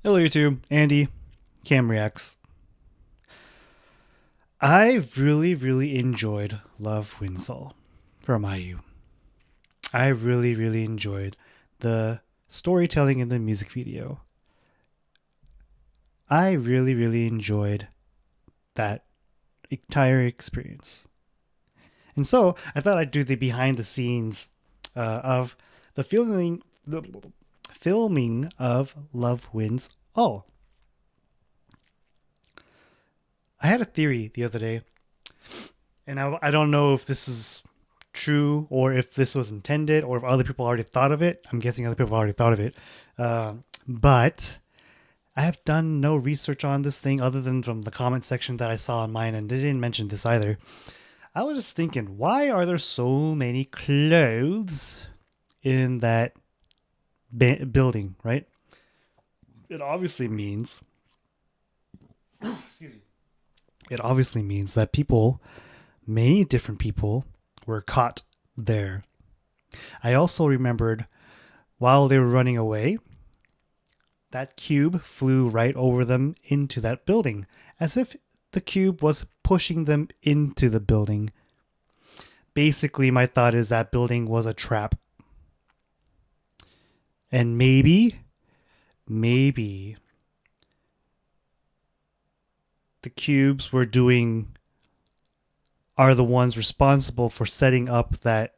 Hello YouTube, Andy, Cam Reacts. I really enjoyed Love Wins All from IU. I really enjoyed the storytelling in the music video. I really enjoyed that entire experience. And so I thought I'd do the behind the scenes of the filming of Love Wins All. I had a theory the other day, and I don't know if this is true or if this was intended or if other people already thought of it. I'm guessing other people already thought of it. But I have done no research on this thing other than from the comment section that I saw on mine, and they didn't mention this either. I was just thinking, why are there so many clothes in that building, right? It obviously means excuse me. It obviously means that many different people were caught there. I also remembered while they were running away, that cube flew right over them into that building, as if the cube was pushing them into the building. Basically, my thought is that building was a trap. And maybe the cubes are the ones responsible for setting up that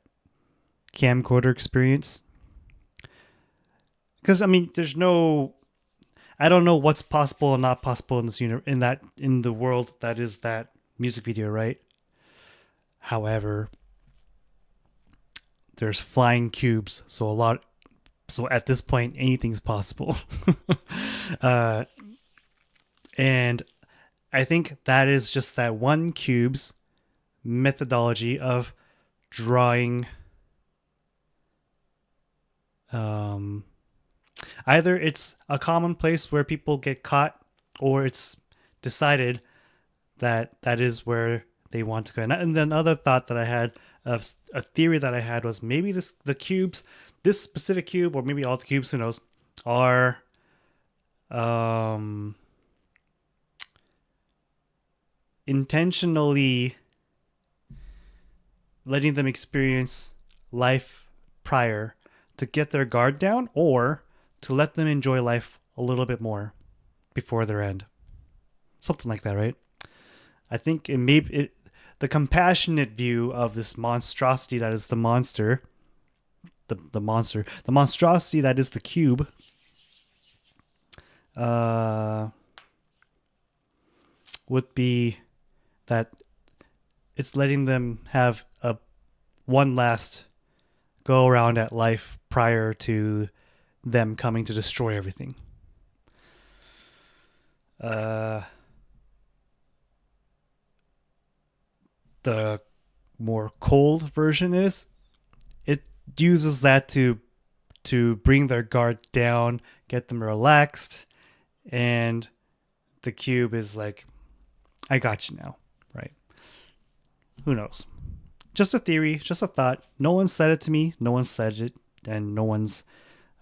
camcorder experience. Because I mean, I don't know what's possible and not possible in this in the world that is that music video, right? However, there's flying cubes, so at this point anything's possible. And I think that is just that one cube's methodology of drawing. Either it's a common place where people get caught, or it's decided that that is where they want to go. And then another thought that I had, of a theory that I had, was maybe this specific cube, or maybe all the cubes, who knows, are intentionally letting them experience life prior to get their guard down, or to let them enjoy life a little bit more before their end. Something like that, right? I think the compassionate view of this monstrosity that is the monster, the monstrosity that is the cube, would be that it's letting them have one last go around at life prior to them coming to destroy everything. The more cold version is it uses that to bring their guard down, get them relaxed, and the cube is like, I got you now, right? Who knows? Just a theory, just a thought. No one said it to me, no one said it, and no one's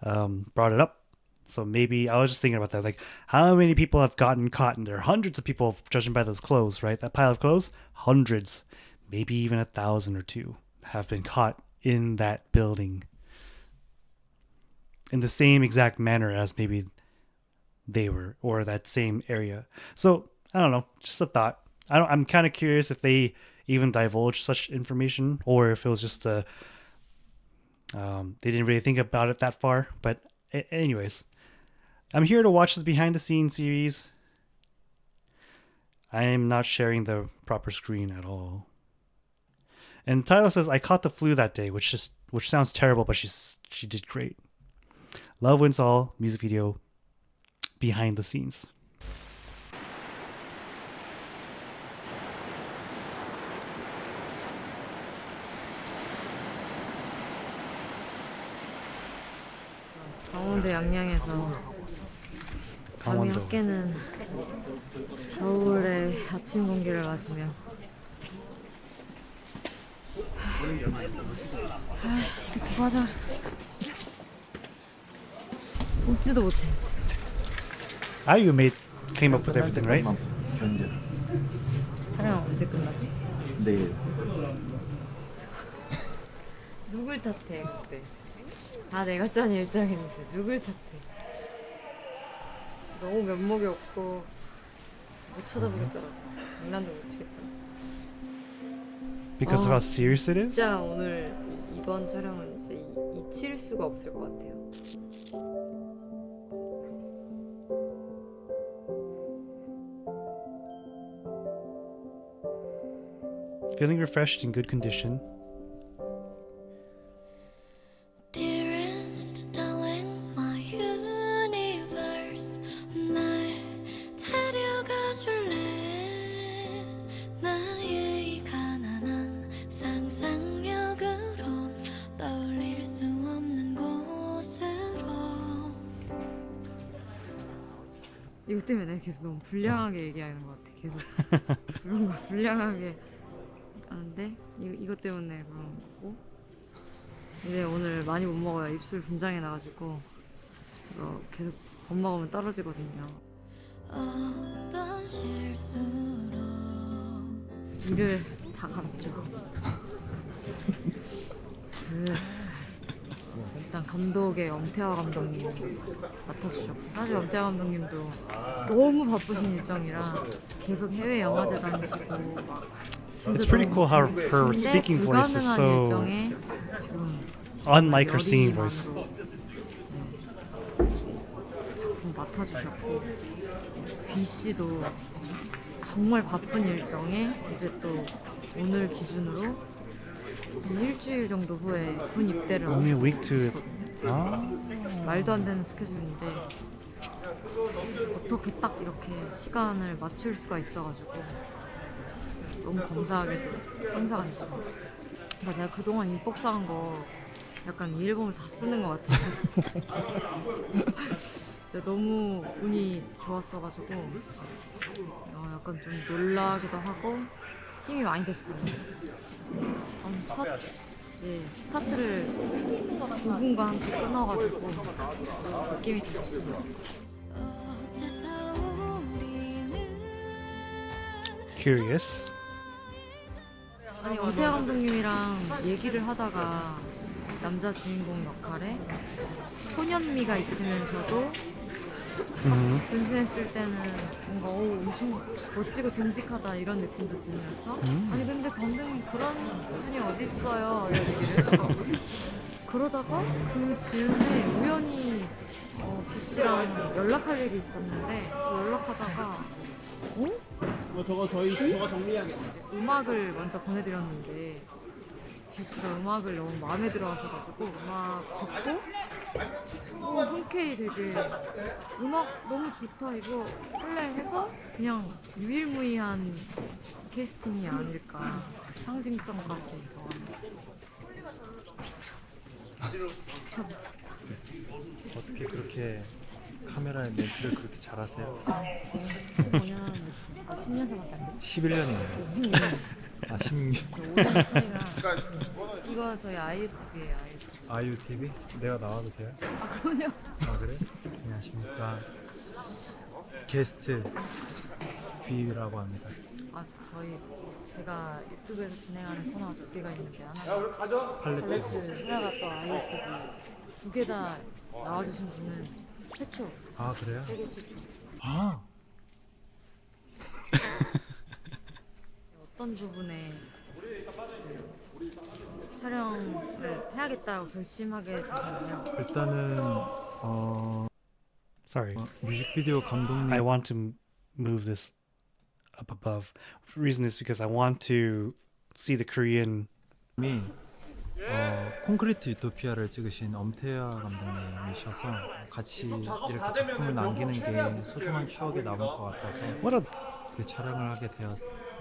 brought it up. So maybe I was just thinking about that, like, how many people have gotten caught? And there are hundreds of people, judging by those clothes, right? That pile of clothes, hundreds, maybe even 1,000 or two have been caught in that building in the same exact manner as maybe they were, or that same area. So I don't know, just a thought. I'm kind of curious if they even divulged such information, or if it was just they didn't really think about it that far. But anyways, I'm here to watch the behind the scenes series. I am not sharing the proper screen at all. And the title says, I caught the flu that day, which sounds terrible, but she did great. Love Wins All music video behind the scenes. 강원도 양양에서 잠이 강원도. 확 깨는 겨울의 아침 공기를 마시며 누가 잘했어. 웃지도 못해. IU came up with everything, right? 견제. 촬영 언제 끝나지? 내일. 누굴 탓해 그때? 다 내가 짠 일정인데 누굴 탓해? 너무 면목이 없고 못 쳐다보겠더라고. 장난도 못 치겠다. Because of how serious it is? 진짜 오늘 이번 촬영은 진짜 잊힐 수가 없을 것 같아요. Feeling refreshed in good condition. Dearest darling, my universe, 날 데려가 줄래? 나의 가난한 상상력으론 떠올릴 수 없는 곳으로. 이것 때문에 내가 계속 너무 불량하게 얘기하는 것 같아. 계속 그런 걸 불량하게 하는데 이것 때문에 그런 거고. 이제 오늘 많이 못 먹어요. 입술 분장해 나가지고 이거 계속 밥 먹으면 떨어지거든요. 어떤 실수로 이를 다 갈았죠. 일단 감독의 엄태화 감독님 맡아주셨고, 사실 엄태화 감독님도 너무 바쁘신 일정이라 계속 해외 영화제 다니시고 막 진짜 It's pretty cool how 근데 her speaking voice is 불가능한 so 일정에 지금 unlike her singing voice. 작품 맡아주셨고, B 씨도 정말 바쁜 일정에 이제 또 오늘 기준으로 한 일주일 정도 후에 군 입대를 Only a week to. 하시거든요. Ah. 말도 안 되는 스케줄인데 어떻게 딱 이렇게 시간을 맞출 수가 있어가지고 너무 감사하게도 상사가 있어요. 그러니까 내가 그동안 입복사한 거 약간 이 앨범을 다 쓰는 것 같아. 근데 너무 운이 좋았어가지고 약간 좀 놀라기도 하고 힘이 많이 됐어요. 아무튼 첫 이제 스타트를 5분과 함께 끊어가지고 느낌이 더 좋습니다. 어째서 우리는 Curious. 아니 엄태하 감독님이랑 얘기를 하다가 남자 주인공 역할에 소년미가 있으면서도 변신했을 때는 뭔가 엄청 멋지고 듬직하다 이런 느낌도 들면서 아니 근데 감독님 그런 분이 어디 있어요 이런 얘기를 해서 그러다가 그 즈음에 우연히 B씨랑 연락할 일이 있었는데 연락하다가 저거 정리해야겠다. 음악을 먼저 보내드렸는데 B씨가 음악을 너무 마음에 들어 하셔가지고 음악 듣고 흔쾌히 되게 음악 너무 좋다 이거 할래 해서 그냥 유일무이한 캐스팅이 아닐까. 상징성까지 더하는. 미쳤다. 어떻게 그렇게 카메라에 멘트를 그렇게 잘하세요? 뭐냐 10년차밖에 안 됐어. 11년이네요. 아 16년. 5년 차이가. 이거 저희 IUTV예요. 아이유 TV? 내가 나와도 돼요? 그럼요. 아 그래? 안녕하십니까. 게스트 B라고 합니다. 제가 유튜브에서 진행하는 코너가 2개가 있는데 하나가 팔레트. 팔레트, 하나가 또 IUTV. 2개 다 나와주신 분은 최초. 아 그래요? 세계 최초. 아 어떤 부분에 촬영을 해야겠다고 결심하게 되셨나요? 일단은 Sorry. 뮤직비디오 감독님 I want to move this up above. The reason is because I want to see the Korean. 이 콘크리트 유토피아를 찍으신 엄태하 감독님이셔서 같이 이렇게 작품을 남기는 게 소중한 추억이 남을 것 같아서 What a 그 촬영을 하게 되었어요.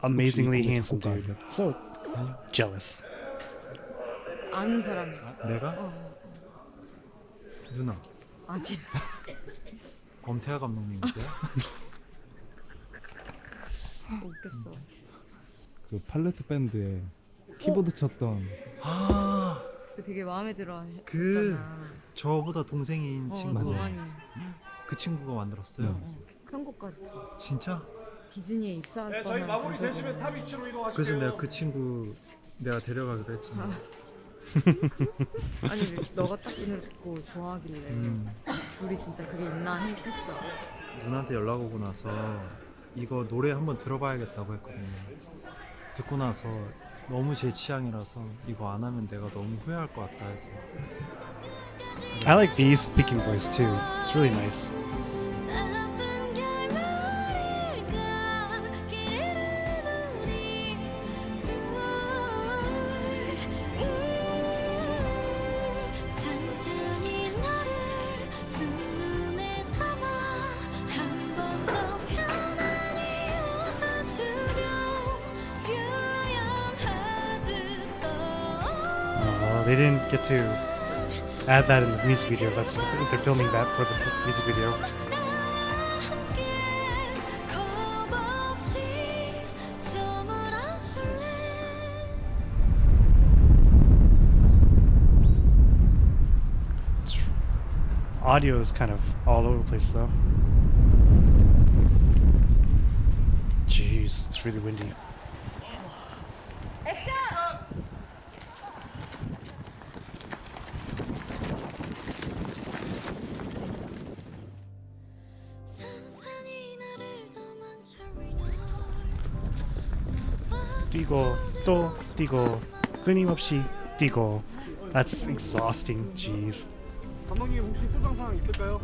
amazingly 혹시 handsome 이거 dude. So jealous. 아는 사람이. 내가? 누나 아니. 엄태하 감독님이세요? 웃겼어. 그 팔레트 밴드에 키보드 쳤던 아 그 되게 마음에 들어 그 했잖아. 저보다 동생인 친구 동환이. 그 그 친구가 만들었어요. 편곡까지 다. 진짜? 디즈니에 입사할 네, 저희 뻔한 마무리 되시면 탑 정도로. 위치로 이동하실게요. 그래서 내가 그 친구 내가 데려가기로 했잖아. 아니 왜 너가 딱 이 노래 듣고 좋아하길래 둘이 진짜 그게 있나 했어. 누나한테 연락 오고 나서 이거 노래 한번 들어봐야겠다고 했거든요. 듣고 나서 너무 제 취향이라서 이거 안 하면 내가 너무 후회할 것 같다 해서. I like the speaking voice too. It's really nice. 나쁜 결말일까 기르는 우리 천천히 너를 두 눈에 담아 한 번 더 편안히 웃어주려 유연하듯 떠 They didn't get to add that in the music video. That's what they're filming that for the music video. 겁 없이 저물어줄래 Audio is kind of all over the place though. Jeez, it's really windy. 산산이 나를 도망쳐 위널 뛰고 또 뛰고 끊임없이 뛰고. That's exhausting. Jeez. 감독님 혹시 수정 사항 있을까요?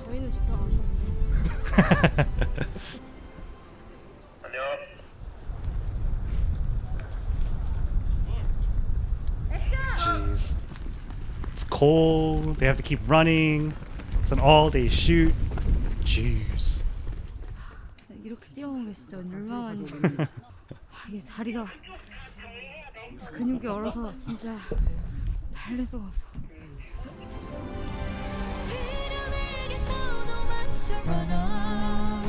저희는 좋다고 하셨는데. Jeez. It's cold. They have to keep running. It's an all-day shoot. Jeez. 이렇게 뛰어온 게 진짜 얼마만인지. 이게 다리가 진짜 근육이 얼어서 진짜 달릴 수가 없어. 내게서 도망쳐봐라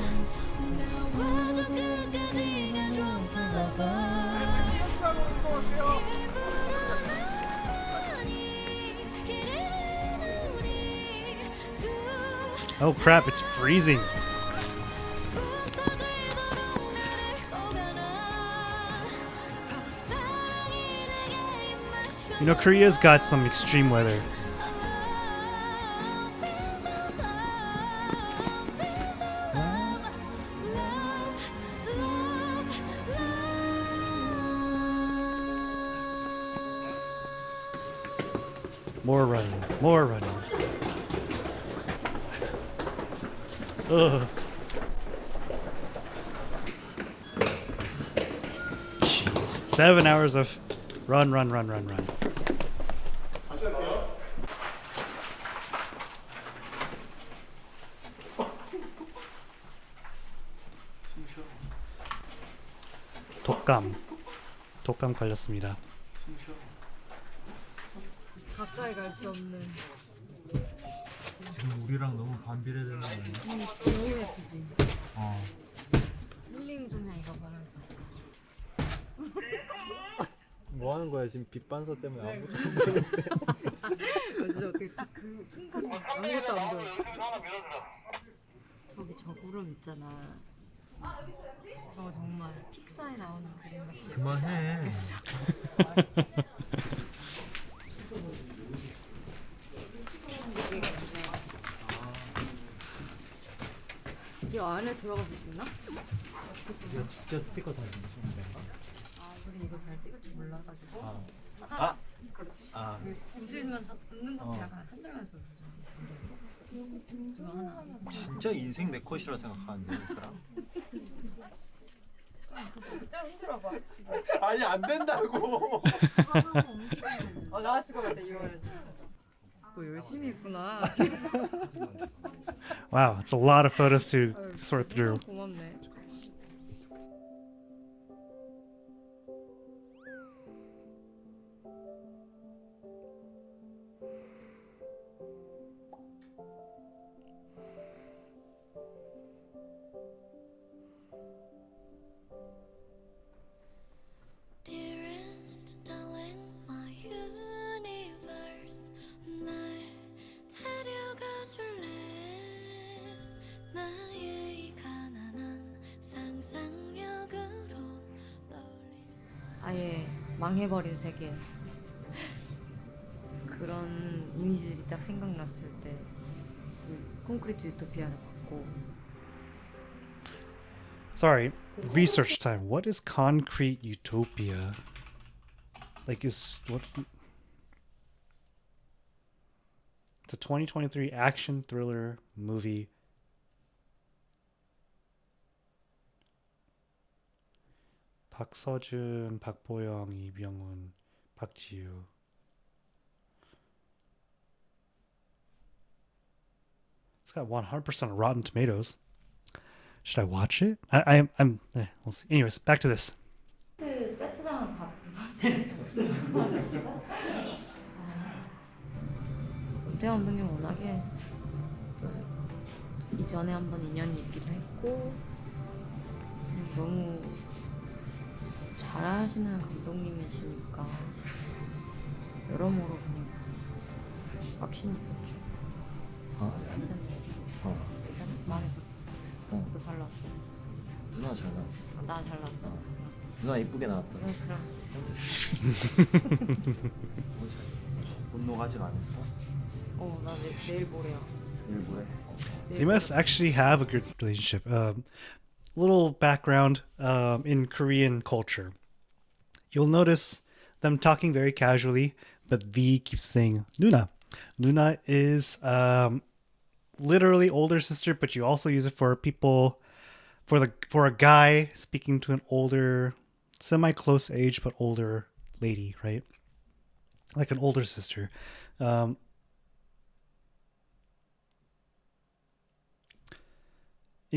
나와 저 끝까지 가줘 my lover 일부러 아니 기대는 우리 두 Oh crap, it's freezing. 부서지도록 나를 오가라 더 사랑이 내게 입맞춰 You know, Korea's got some extreme weather. More running, more running. Ugh. Jeez. 7 hours of run, run, run, run, run. 독감 걸렸습니다. 가까이 갈 수 없는. 지금 우리랑 너무 반비례되는 거 아니야? 진짜 너무 예쁘지. 어. 힐링 좀 해 이거 보면서. 뭐 하는 거야 지금 빛반사 때문에 아무것도 진짜 어떻게 딱 그 순간 아무것도 안 보여. 저기 저 구름 있잖아. 저거 정말 픽사에 나오는 그림 같지? 그만해. 이 안에 들어가 볼 수 있나? 이거 진짜 스티커 사진 찍는 건가? 아, 우리 이거 잘 찍을 줄 몰라가지고. 아. 그렇지. 아. 웃으면서 웃는 것도 어. 약간 흔들면서 웃으죠. 이거 하나. 진짜 인생 내 컷이라 생각하는데 이 사람? 진짜 흔들어봐. 아니 안 된다고. 나왔을 것 같아 이거는. 또 열심히 했구나. Wow, it's a lot of photos to sort through. 고맙네. Dearest darling my universe 날 데려가 줄래 나의 이 가난한 상상력으론 떠올릴 수 아예 망해버린 세계 그런 이미지들이 딱 생각났을 때 그 콘크리트 유토피아를 봤고 Sorry, research time. What is concrete utopia? Like, is what? It's a 2023 action thriller movie. 박서준, 박보영, 이병훈, 박지우. It's got 100% Rotten Tomatoes. Should I watch it? I'm. We'll see. Anyways, back to this. 그 세트장은 다 은퇴 감독님 워낙에 또 이전에 한번 인연이 있기도 했고 너무 잘하시는 감독님이시니까 여러모로 그냥 확신이 있었죠. 괜찮네. 괜찮아? 말해봐. 너 잘 나왔어. 누나 잘 나왔어. 나 잘 나왔어. 누나 이쁘게 나왔다. 그럼. 운동 아직 안 했어? 나 내일 모레야. 내일 모레? They must actually have a good relationship. Little background in Korean culture. You'll notice them talking very casually, but V keeps saying Nuna. Nuna is literally older sister, but you also use it for people, for a guy speaking to an older, semi-close age but older lady, right? Like an older sister. And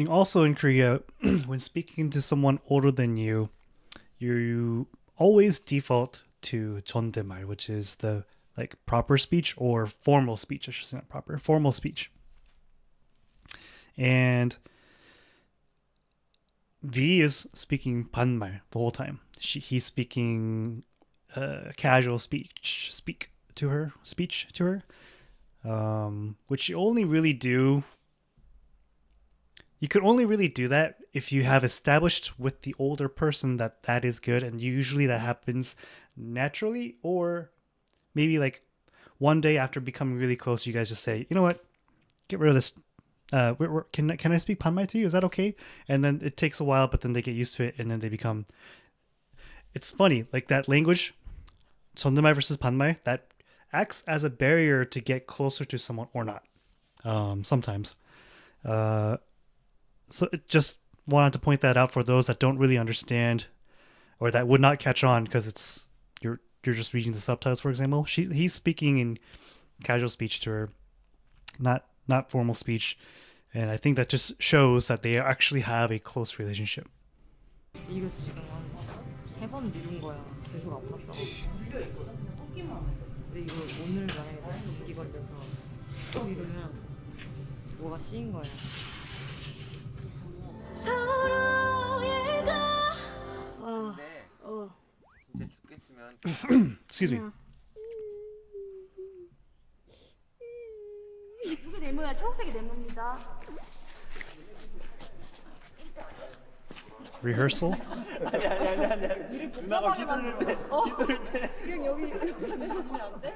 also in Korea, when speaking to someone older than you, you always default to 존댓말, which is the like proper speech or formal speech. I should say not proper, formal speech. And V is speaking 반말 the whole time. He's speaking casual speech to her, which you only really do. You could only really do that if you have established with the older person that that is good, and usually that happens naturally, or maybe like one day after becoming really close, you guys just say, you know what, get rid of this. Can I speak Panmai to you? Is that okay? And then it takes a while, but then they get used to it, and then they become. It's funny, like that language, 존댓말 versus Panmai, that acts as a barrier to get closer to someone or not. Sometimes. So it just wanted to point that out for those that don't really understand, or that would not catch on because it's you're just reading the subtitles, for example. He's speaking in casual speech to her, not formal speech, and I think that just shows that they actually have a close relationship. 이거 지금 한3번 미룬 거야. 계속 아팠어. 근데 이거 오늘 만약에 감기 걸려서 또 미루면 뭐가 씌인 거야. 진짜 죽겠으면 Excuse me. 이게 네모야. 초록색이 네모입니다. Rehearsal? 누나가 휘두를 때 그냥 여기 여기서 내려주면 안 돼?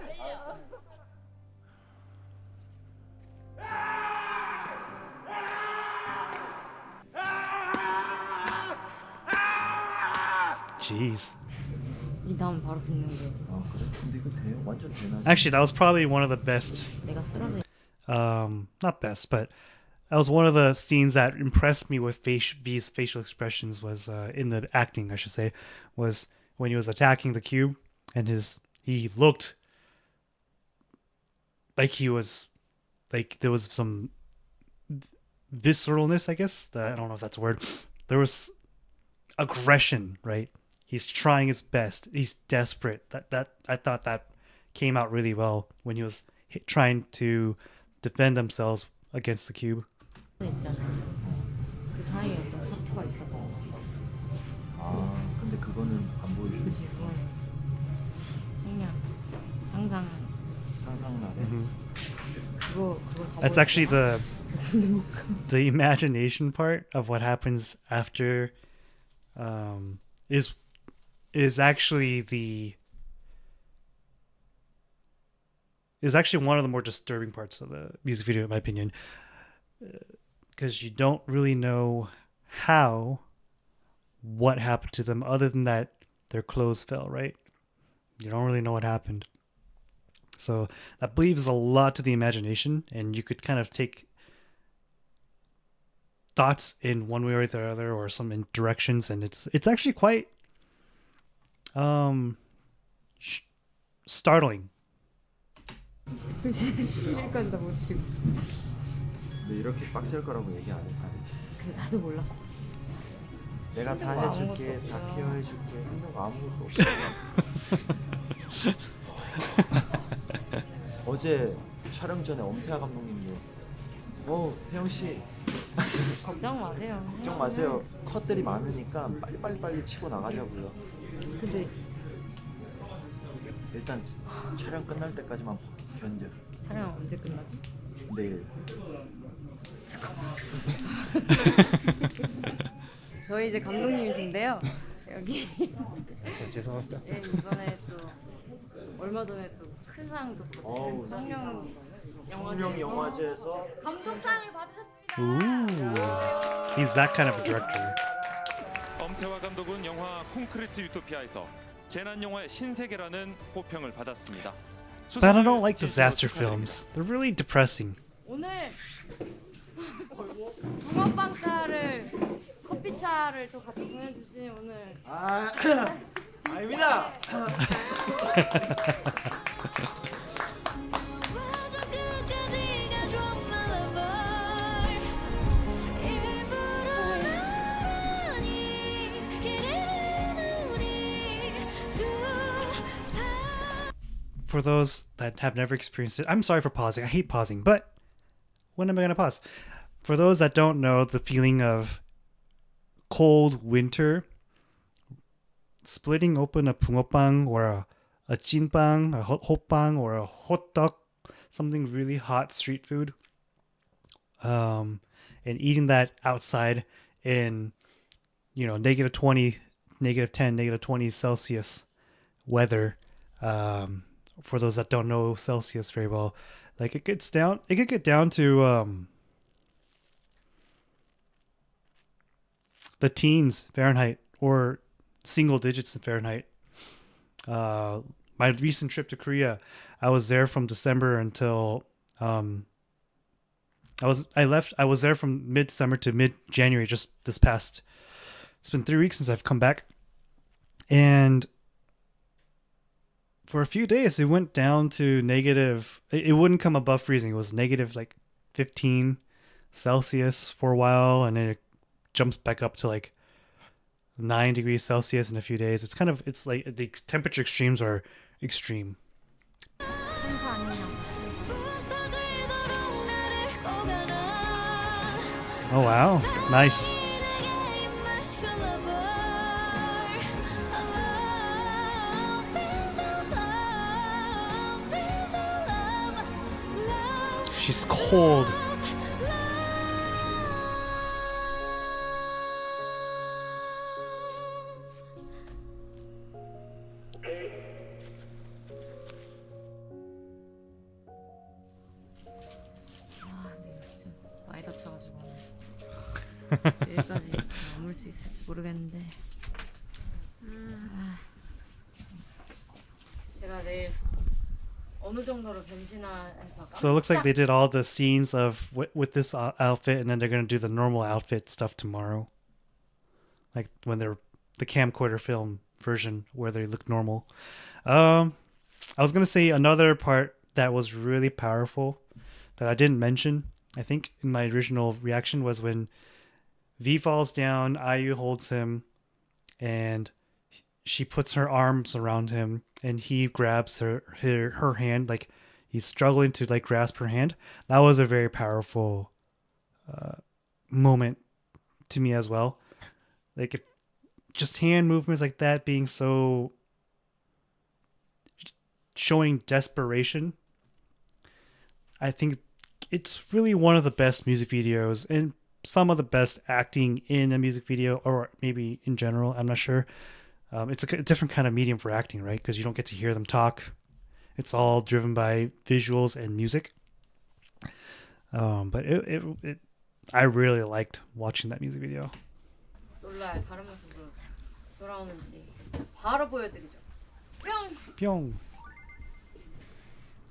Jeez. 이 다음 바로 붙는 게 아 그래? 근데 이거 돼요? 완전 되나? Actually, that was probably one of the best. 내가 쓰러져 Not best, but that was one of the scenes that impressed me with V's facial expressions. Was in the acting, I should say, was when he was attacking the cube, and he looked like he was like there was some visceralness, I guess. I don't know if that's a word. There was aggression, right? He's trying his best. He's desperate. That I thought that came out really well when he was trying to defend themselves against the cube. 있잖아. 그 사이에 어떤 사투가 있었던 거지. 아 근데 그거는 안 보여주지. 그치 그건 생략 상상 상상나래. 그거 다 That's actually 보여줬잖아. the imagination part of what happens after um, is actually one of the more disturbing parts of the music video, in my opinion, because you don't really know what happened to them, other than that their clothes fell, right? You don't really know what happened. So that leaves a lot to the imagination, and you could kind of take thoughts in one way or the other, or some in directions, and it's actually quite startling. 시일까지 다못 치고. 근데 이렇게 빡셀 거라고 얘기 안 했지. 그래, 나도 몰랐어. 내가 다 힘든 거 해줄게, 아무것도 다 없어요. 케어해줄게. 힘든 거 아무것도 없어. 어제 촬영 전에 엄태아 감독님도 혜영 씨 걱정 마세요. 걱정 마세요. 컷들이 많으니까 빨리 치고 나가자고요. 근데 일단 촬영 끝날 때까지만 견뎌. 촬영 언제 끝나지? 내일. 저희 이제 감독님이신데요. 여기 죄송합니다. 예, 이번에 또 얼마 전에 또 큰 상도 어우, 거든. 청룡 청룡 영화제에서 감독상을 받으셨습니다. Ooh, he's that kind of a director. 엄태화 감독은 영화 콘크리트 유토피아에서 재난 영화의 신세계라는 호평을 받았습니다. But I don't like disaster films. They're really depressing. 오늘 붕어빵차를 커피차를 또 같이 보내주신 오늘 아닙니다. 와줘 끝까지 가줘 my lover 일부러 나란히 기대는 우리 두 사람 For those that have never experienced it, I'm sorry for pausing. I hate pausing, but when am I going to pause? For those that don't know the feeling of cold winter, splitting open a 붕어빵 or a 찐빵, a hotbang, or a hot dog, something really hot street food, and eating that outside in, negative 20, negative 10, negative 20 Celsius weather. For those that don't know Celsius very well, like it could get down to the teens Fahrenheit, or single digits in Fahrenheit. My recent trip to Korea, I was there from December until I was there from mid-December to mid-January, just this past. It's been 3 weeks since I've come back, and for a few days it went down to negative. It wouldn't come above freezing. It was negative like 15 Celsius for a while, and then it jumps back up to like 9 degrees Celsius in a few days. It's like the temperature extremes are extreme. 천사 아니냐? 부서지도록 나를 꼭 안아 Oh wow, nice. 내게 my true lover I love is a love is a love love She's cold. 아, 근데 이거 진짜 많이 다쳐가지고 내일까지 아물 수 있을지 모르겠는데. 아, 제가 내일 어느 정도로 변신해서 So it looks like they did all the scenes of with this outfit, and then they're gonna do the normal outfit stuff tomorrow. Like when they're the camcorder film version where they look normal. I was gonna say another part that was really powerful that I didn't mention, I think, in my original reaction, was when V falls down, IU holds him, and she puts her arms around him, and he grabs her hand, like he's struggling to like grasp her hand. That was a very powerful moment to me as well. Like, if just hand movements like that being so showing desperation, I think it's really one of the best music videos and some of the best acting in a music video, or maybe in general. I'm not sure. It's a different kind of medium for acting, right? Because you don't get to hear them talk. It's all driven by visuals and music. But I really liked watching that music video. 놀랄 다른 모습으로 돌아오는지 바로 보여드리죠. 뿅! 뿅.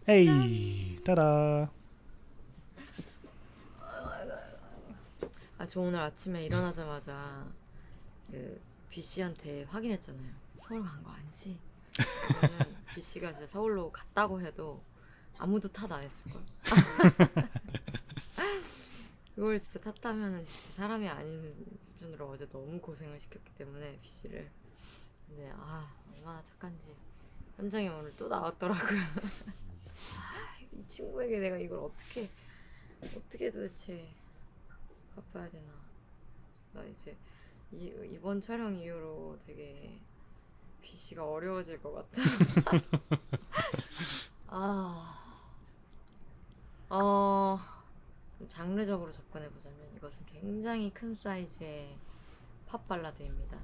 Hey, ta-da. 저 오늘 아침에 일어나자마자 그 B 씨한테 확인했잖아요. 서울 간 거 아니지? 저는 B 씨가 진짜 서울로 갔다고 해도 아무도 탓 안 했을 거야. 그걸 진짜 탔다면은 진짜 사람이 아닌 수준으로 어제 너무 고생을 시켰기 때문에 B 씨를. 근데 얼마나 착한지 현장에 오늘 또 나왔더라고요. 이 친구에게 내가 이걸 어떻게 도대체 갚아야 되나. 나 이제 이번 촬영 이후로 되게 B 씨가 어려워질 것 같아. 좀 장르적으로 접근해보자면 이것은 굉장히 큰 사이즈의 팝 발라드입니다.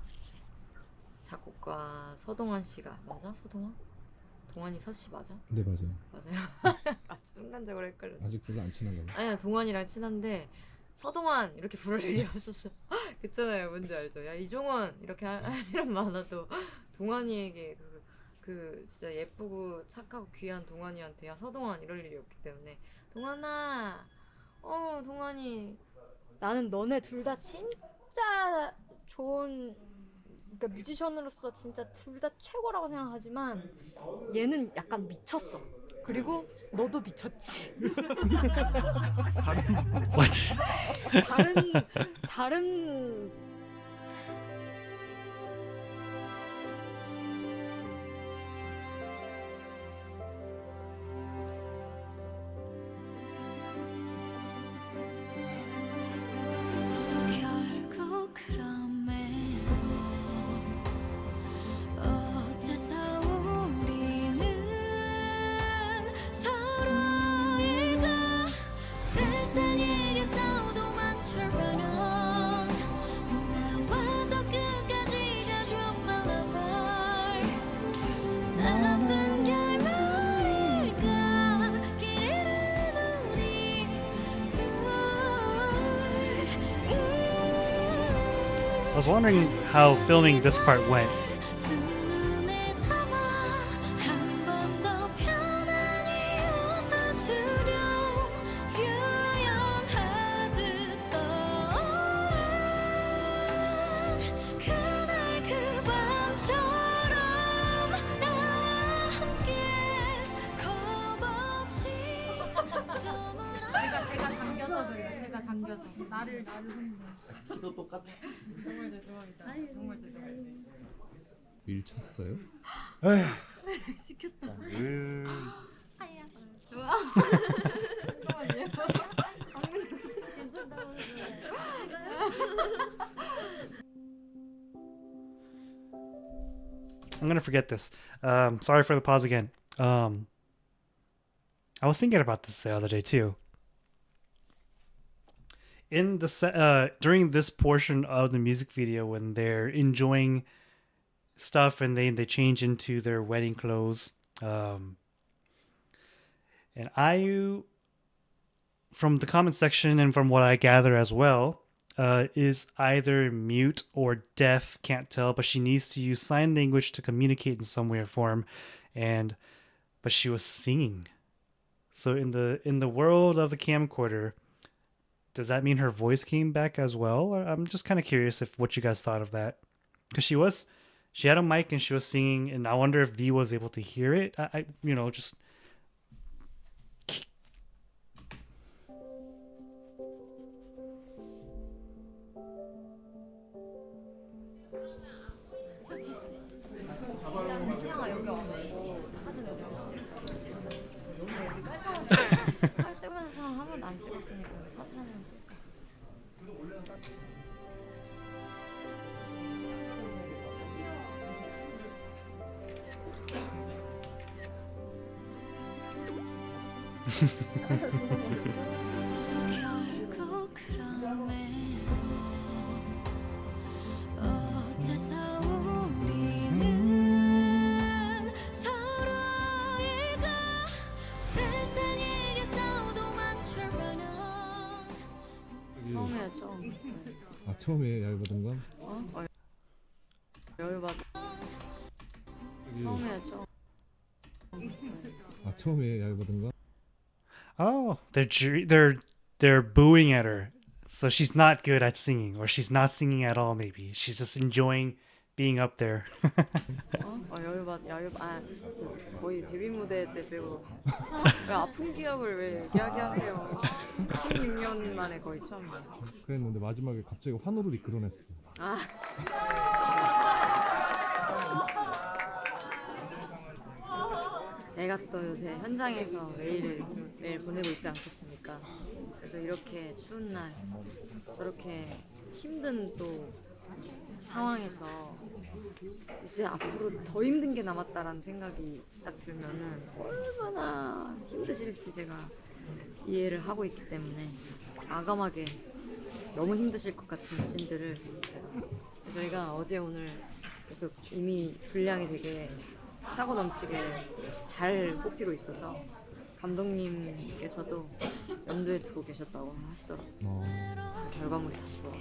작곡가 서동환 씨가 맞아? 서동환? 동환이 서씨 맞아? 네 맞아요. 맞아요. 순간적으로 헷갈렸어. 아직 별로 안 친한가 봐. 아니야, 동환이랑 친한데 서동환 이렇게 부를 일이 없었어. 그렇잖아요. 뭔지 알죠? 야 이종원 이렇게 할 일은 많아도 동환이에게 그 진짜 예쁘고 착하고 귀한 동환이한테 야 서동환 이럴 일이 없기 때문에 동환아 동환이 나는 너네 둘 다 진짜 좋은 그러니까 뮤지션으로서 진짜 둘 다 최고라고 생각하지만 얘는 약간 미쳤어. 그리고 너도 미쳤지. What? 다른 결국 그럼에도 어째서 우리는 서로일까 세상에게서도 많지만은 나와 저 끝까지 가줘 my lover 나쁜 결말일까 길은 우리 I was wondering how filming this part went. 두 눈에 담아 한 번 더 편안히 웃어주려 유연하듯 떠오른 그날 그 밤처럼 나와 함께 겁 없이 제가 당겨서 그래요. 제가 당겨서 나를 혼자. 키도 똑같아. 정말 죄송합니다. 정말 죄송합니다. 밀쳤어요? 시켰다. 좋아. 잠깐만요. 괜찮다고 I'm gonna forget this. Sorry for the pause again. I was thinking about this the other day too. In the during this portion of the music video, when they're enjoying stuff and they change into their wedding clothes, and IU, from the comment section and from what I gather as well, is either mute or deaf, can't tell, but she needs to use sign language to communicate in some way or form, but she was singing. So in the world of the camcorder, does that mean her voice came back as well? Or I'm just kind of curious if what you guys thought of that, because she had a mic and she was singing, and I wonder if V was able to hear it. I just. 태양아 여기 와고 사진 여기 찍으면서 한 번도 안 찍었으니까 사진 한 번 찍을까? 결국 그럼에도 어째서 우리는 서로일까 세상에게서도만 출발한 처음이야 처음. 아 처음에 야유받은 건? 열받. 처음이야 처음. 아 처음에 야유받은 건? Oh, they're booing at her. So she's not good at singing, or she's not singing at all. Maybe she's just enjoying being up there. 열받. 거의 데뷔 무대 때 빼고 왜 아픈 기억을 왜 이야기하세요? 16년 만에 거의 처음이야. 그랬는데 마지막에 갑자기 환호를 이끌어냈어. 아. 제가 또 요새 현장에서 매일 보내고 있지 않겠습니까? 그래서 이렇게 추운 날, 저렇게 힘든 또 상황에서 이제 앞으로 더 힘든 게 남았다라는 생각이 딱 들면은 얼마나 힘드실지 제가 이해를 하고 있기 때문에 과감하게 너무 힘드실 것 같은 씬들을 저희가 어제 오늘 계속 이미 분량이 되게 차고 넘치게 잘 뽑히고 있어서 감독님께서도 염두에 두고 계셨다고 하시더라고요. 결과물이 다 좋아서.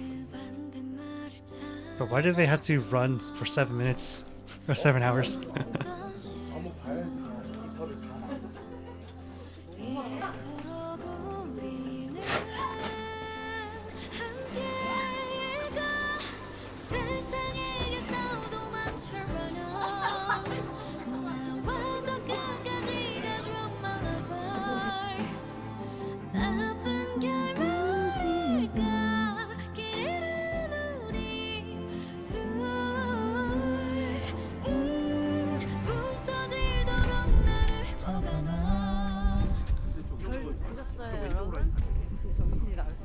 But why did they have to run for 7 minutes or 7 hours? 보셨어요 여러분? 정신이 나갔어.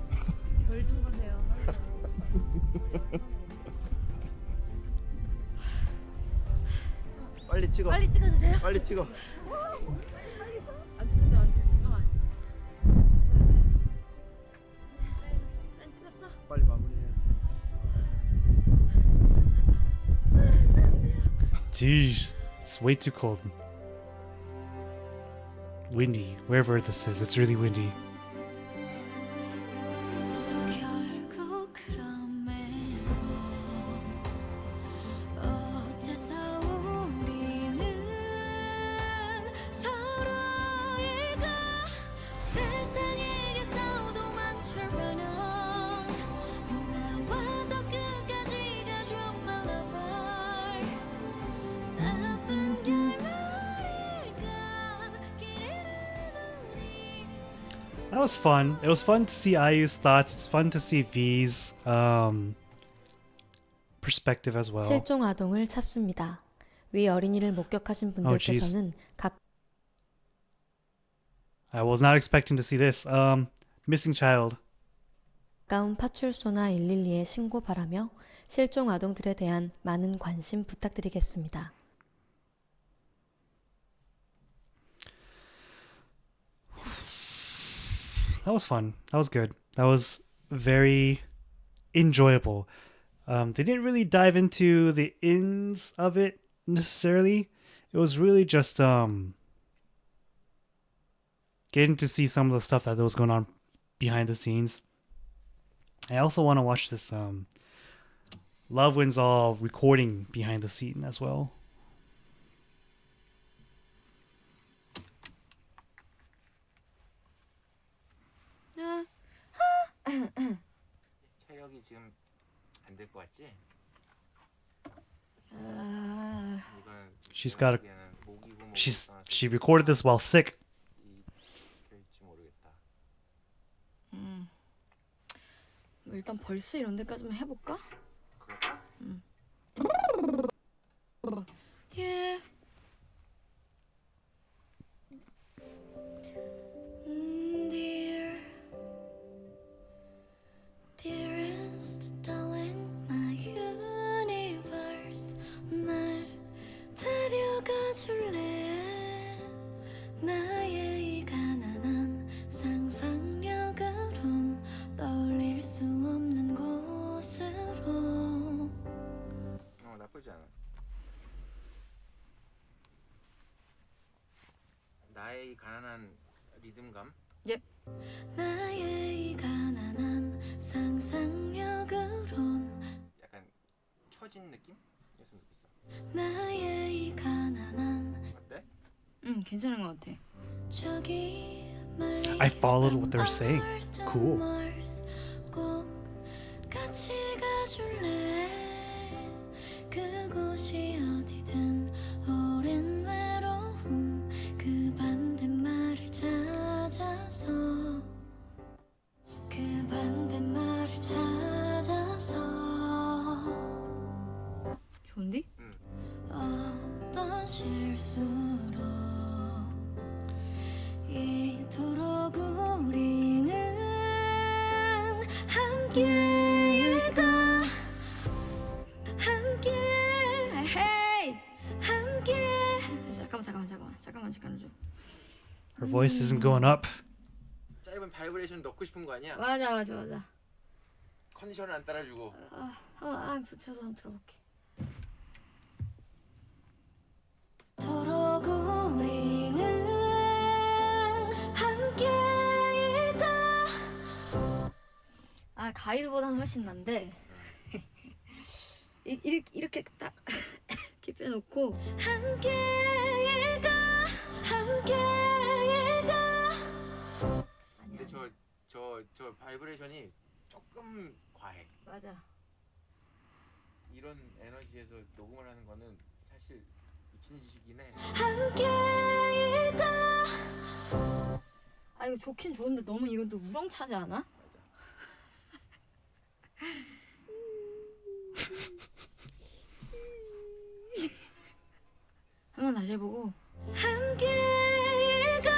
별 좀 보세요. 빨리 찍어. 빨리 찍어주세요. 빨리 찍어. 안 찍는데 안 찍어. 안 찍었어. 빨리 마무리해. Jeez, it's way too cold. Windy, wherever this is, it's really windy. 결국 그럼에도 어째서 우리는 서로일까 세상에게서도만 출발한 나와 저 끝까지가 You're my lover 나쁜 결말일까 That was fun. It was fun to see IU's thoughts. It's fun to see V's perspective as well. 실종 아동을 찾습니다. 위 어린이를 목격하신 분들께서는 I was not expecting to see this. Missing child. 가까운 파출소나 112에 신고 바라며 실종 아동들에 대한 많은 관심 부탁드리겠습니다. That was fun. That was good. That was very enjoyable. They didn't really dive into the ins of it necessarily. It was really just getting to see some of the stuff that was going on behind the scenes. I also want to watch this Love Wins All recording behind the scene as well. 체력이 지금 안 될 것 같지? She's got a she recorded this while sick. 일단 벌스 이런 데까지만 해볼까? 예. Dear, dearest darling, my universe 날 데려가 줄래? 나의 이 가난한 나의 가난한 리듬감. 나의 가난한 상상력으론 약간 처진 느낌이었으면 좋겠어. 나의 가난한 어때? 응, 괜찮은 것 같아. 저기 I followed what they're saying. Cool. 꼭 같이 가줄래 그곳이 어디든 오랜 외로움 그 반대말을 찾아서 그 반대말을 찾아서 좋은데? 어떤 실수로 이토록 우리는 함께일까 함께 hey, 함께 잠깐만 좀 Her voice isn't going up. 짧은 바이브레이션 넣고 싶은 거 아니야? 맞아. 컨디션을 안 따라주고. 한번 붙여서 한번 들어볼게. 이토록 우리는 함께일까 가이드보다는 훨씬 난데 이렇게 딱 이렇게 빼놓고 함께일까 근데 저 바이브레이션이 조금 과해. 맞아. 이런 에너지에서 녹음을 하는 거는 사실 미친 짓이긴 해. 함께일까 이거 좋긴 좋은데 너무 이것도 우렁차지 않아? 한번 다시 해보고. 함께일까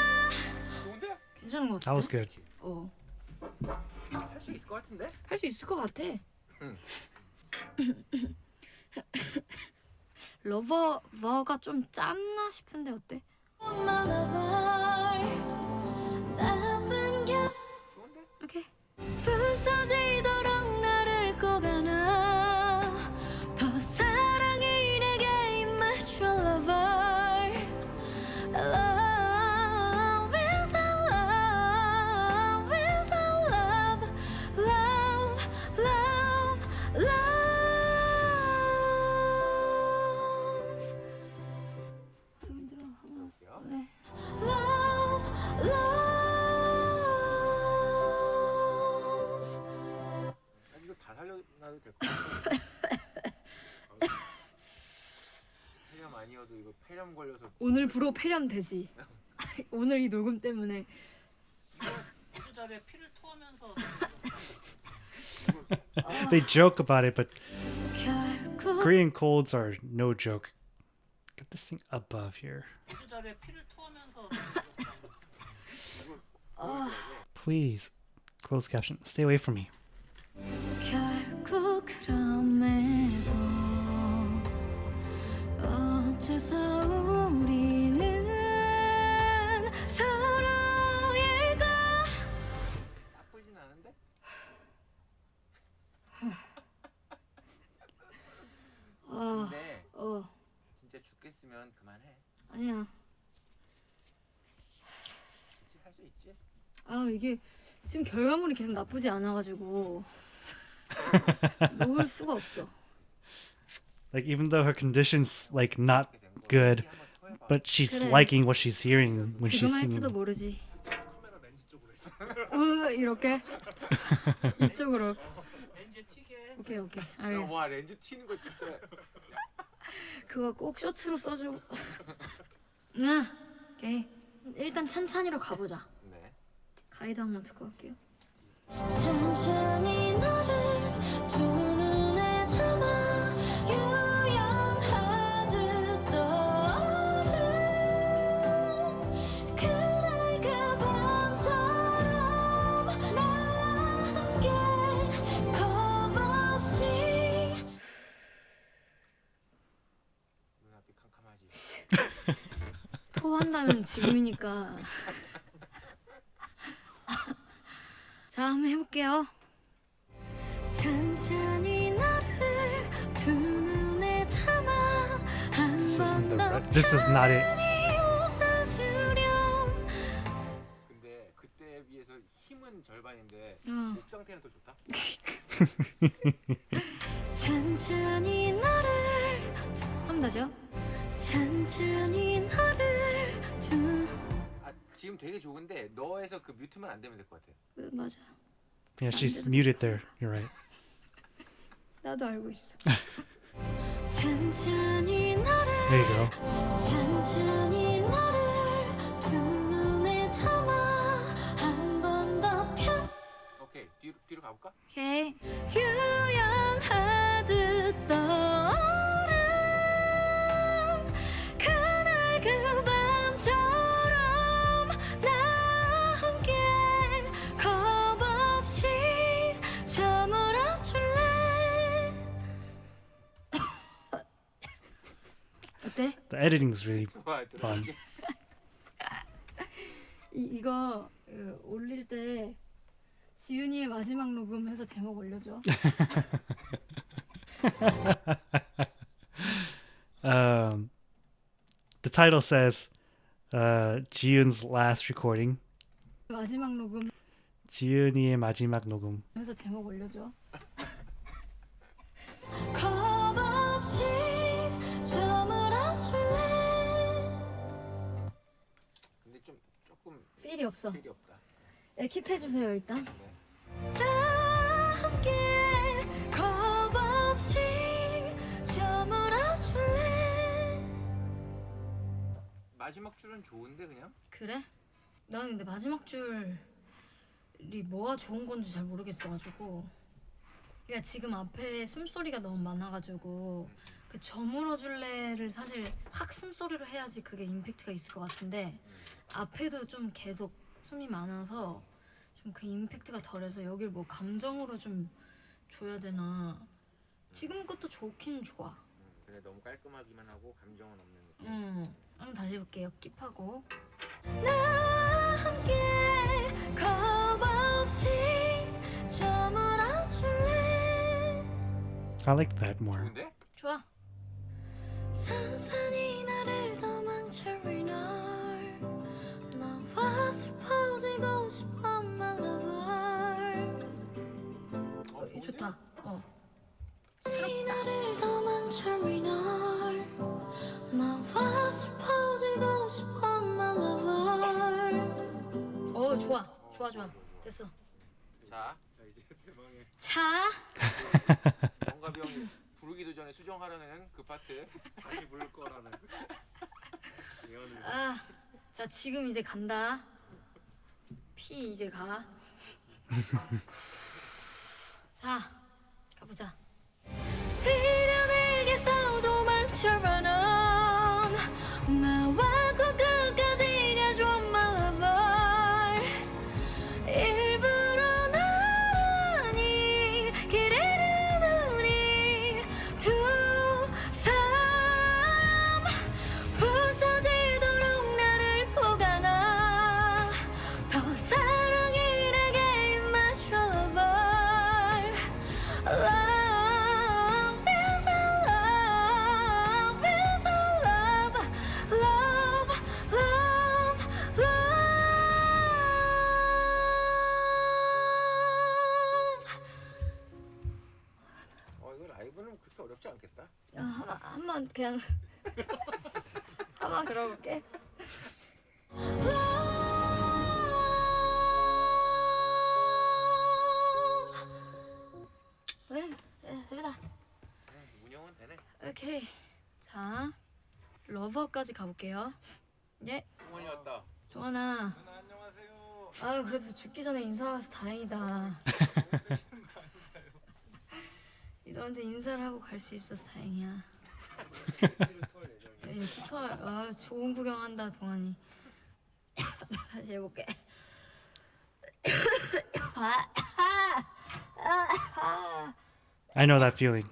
좋은데? 괜찮은 것 같아. That was good. 할 수 있을 것 같은데? 할 수 있을 것 같아. 응. 러버가 좀 짧나 싶은데 어때? My lover 나쁜 게 좋은데? 오케이. 부서지도록 나를 꼽아놔 더 사랑이 내게 임해줘 lover love is a love is a love love love love 힘들어. 볼게요. 네. love love 이거 다 살려놔도 될 것 같아. 폐렴 아니어도 이거 폐렴 걸려서 오늘 부로 폐렴 되지. 오늘 이 녹음 때문에. They joke about it, but 결국 Korean colds are no joke. Get this thing above here. Please, closed caption. Stay away from me. 결국 그럼에도 어째서 우리는 서로일까 나쁘진 않은데? 근데 진짜 죽겠으면 그만해. 아니야. 그치? 할 수 있지? 이게 지금 결과물이 계속 나쁘지 않아가지고 놓을 수가 없어. Like even though her condition's like not good, but she's 그래. liking what she's hearing when she's 지금 singing. 할지도 모르지. 이렇게 이쪽으로. 오케이 알겠어. 와 렌즈 튀는 거 진짜. 그거 꼭 쇼츠로 써줘. 오케이. 일단 찬찬히로 가보자. 네. 가이드 한번 듣고 갈게요. 천천히 너를 두 눈에 담아 유영하듯 떠오른 그날 그 밤처럼 나와 함께 겁없이 눈앞이 캄캄하지. 토한다면 지금이니까. 자, 한번 해볼게요. 천천히 너를 두 눈에 담아 This isn't the 한번더 this is not it. 웃어주렴 천천히 너를 한 번 더죠. 천천히 너를 아, 지금 되게 좋은데 너에서 그 뮤트만 안 되면 될 것 같아. 맞아. Yeah, she's muted there. You're right. 나도 알고 있어. 천천히 너를 There you go. 천천히 너를 두 눈에 담아 한 번 더 펴. 오케이 뒤로 가볼까? 오케이. 유연하듯 떠오른 그날 그 밤처럼 나와 함께 겁 없이 저물어줄래. 어때? The editing's really 좋아 fun. 이거 올릴 때 지은이의 마지막 녹음해서 제목 올려줘. The title says 지은's last recording. 마지막 녹음 지은이의 마지막 녹음. 해서 제목 올려줘. 겁 없이 저물어줄래. 근데 조금 필이 없어. 필이 없다. 킵해주세요 일단. 나 함께 겁 없이 저물어줄래. 마지막 줄은 좋은데 그냥? 그래? 나는 근데 마지막 줄이 뭐가 좋은 건지 잘 모르겠어가지고. 그러니까 지금 앞에 숨소리가 너무 많아가지고 그 저물어줄래를 사실 확 숨소리로 해야지 그게 임팩트가 있을 것 같은데 앞에도 좀 계속 숨이 많아서 좀 그 임팩트가 덜해서 여길 뭐 감정으로 좀 줘야 되나. 지금 것도 좋긴 좋아. 근데 너무 깔끔하기만 하고 감정은 없는 느낌. 한번 다시 해볼게요. 킵하고. 나 함께 겁 없이 저물어줄래. I like that more. 좋은데? 좋아. 산산이 나를 도망쳐올 널 너와 슬퍼지고 싶어 my lover. 이 좋다. 산이 나를 도망쳐올 널 너와 슬퍼지고 싶어 my lover. 좋아. 됐어. 자 이제 대망의 자. 영갑이 형 부르기도 전에 수정하라는 그 파트 다시 부를 거라는 예언을. 자 지금 이제 간다. 피 이제 가. 자 가보자. 비련에게서 도망쳐라 넌 나와 꼭 끝까지 가줘 my lover. 일부러 나란히 기다리는 우리 두 사람 부서지도록 나를 보관하 더 사랑이 내게 임하셔 lover. Love is a love is a love love love love. 이거 라이브는 그렇게 어렵지 않겠다. 한번 그냥 한번 들어볼게. 네, 됩니다. 운영은 되네. 오케이. 자, 러버까지 가볼게요. 예, 동원이 왔다. 동원아. 누나 안녕하세요. 아유, 그래도 죽기 전에 인사 와서 다행이다. 너한테 인사를 하고 갈 수 있어서 다행이야. 예, 키토 좋은 구경한다 동안이. 다시 해볼게. I know that feeling.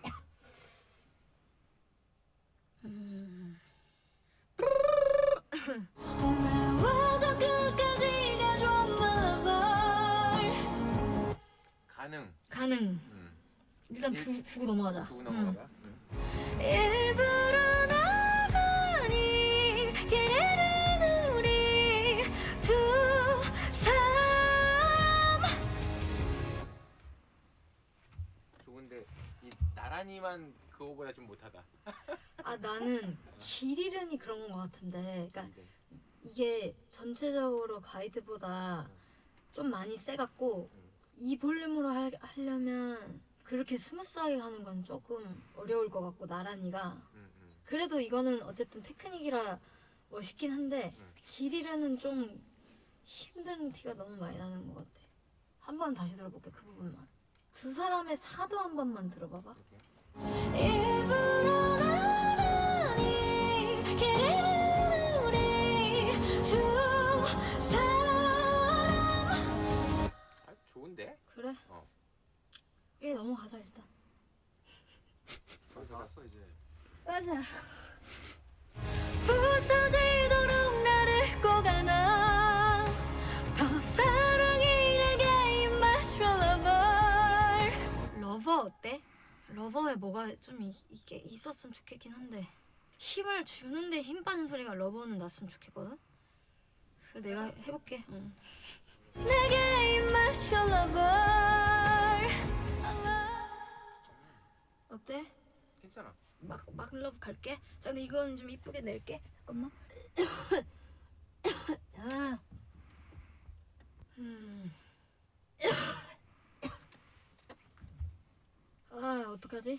나와 저 끝까지 가줘 my lover. 가능. 일단 두고 넘어가자. 두고 넘어가봐. 일부러 나란히 기다리는 우리 두 사람 좋은데 이 나란히만 그거보다 좀 못하다. 아 나는 길 잃으니 그런 것 같은데, 그러니까 이게 전체적으로 가이드보다 좀 많이 세갖고 이 볼륨으로 하려면 그렇게 스무스하게 가는 건 조금 어려울 것 같고, 나란히가. 그래도 이거는 어쨌든 테크닉이라 멋있긴 한데 길 잃으는 좀 힘든 티가 너무 많이 나는 것 같아. 한 번 다시 들어볼게, 그 부분만. 두 사람의 사도 한 번만 들어봐봐. 일부러 나란히 길을 우리 두 사람. 아, 좋은데? 그래? 예, 넘어가자 일단. 나왔어 이제. 맞아. 부서지도록 나를 꼭 안아 사랑이 내게 임마셔 lover. 러버 어때? 러버에 뭐가 좀 이게 있었으면 좋겠긴 한데, 힘을 주는데 힘 빠진 소리가 러버는 났으면 좋겠거든? 그래서 내가 해볼게. 응. 내게 임마셔 lover. 어때? 괜찮아. 막 러브 갈게. 자, 근데 이거는 좀 이쁘게 낼게. 잠깐만. 아. 아, 어떡하지?